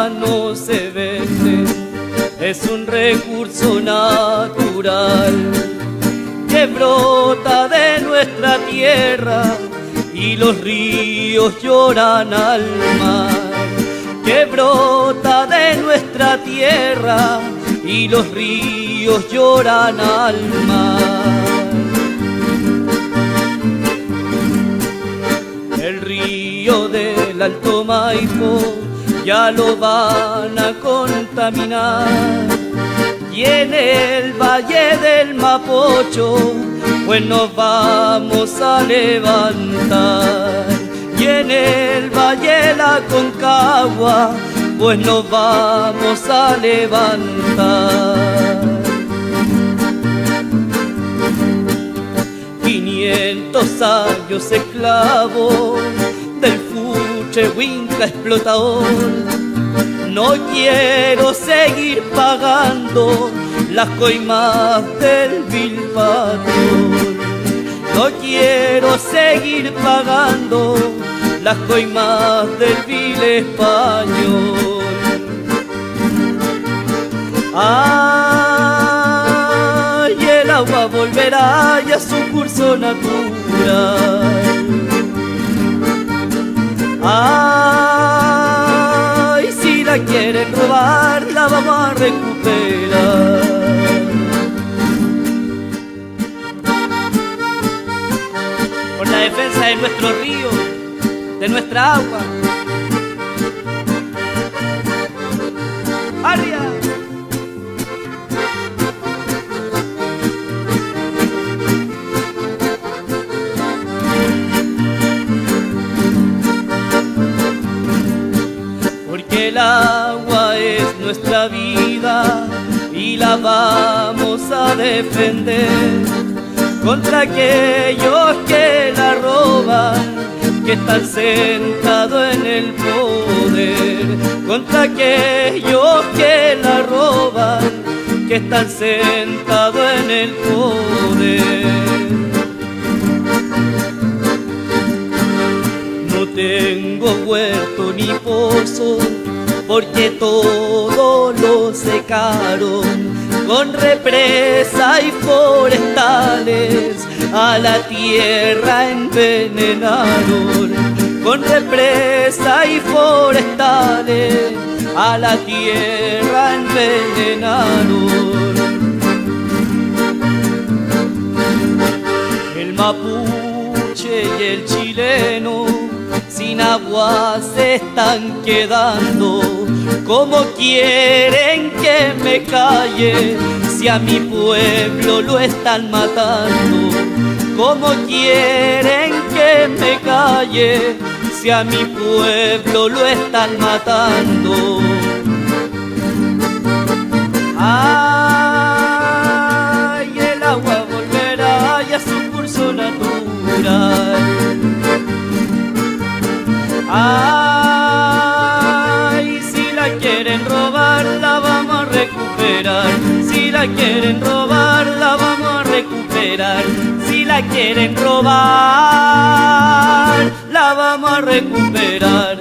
agua no se vende, es un recurso natural que brota de nuestra tierra y los ríos lloran al mar. Que brota de nuestra tierra y los ríos lloran al mar. El río del Alto Maipo ya lo van a contaminar, y en el valle del Mapocho pues nos vamos a levantar, y en el valle de la Concagua pues nos vamos a levantar. 500 años esclavos del fuche huinca explotador. No quiero seguir pagando las coimas del vil patrón. No quiero seguir pagando las coimas del vil español. Ay, el agua volverá ya a su curso natural. Ay, si la quieren robar, la vamos a recuperar. Por la defensa de nuestro río, de nuestra agua. ¡Arria! Porque el agua es nuestra vida y la vamos a defender contra aquellos que la roban, que están sentados en el poder. Contra aquellos que la roban, que están sentados en el poder. No tengo huerto ni pozo, porque todo lo secaron con represa y forestales. A la tierra envenenaron con represa y forestales. A la tierra envenenaron. El mapuche y el chileno sin agua se están quedando. ¿Cómo quieren que me calle si a mi pueblo lo están matando? ¿Cómo quieren que me calle si a mi pueblo lo están matando? Ay, el agua volverá ya a su curso natural. Ay, si la quieren robar, la vamos a recuperar. Si la quieren robar, la vamos a recuperar. Si la quieren robar, la vamos a recuperar.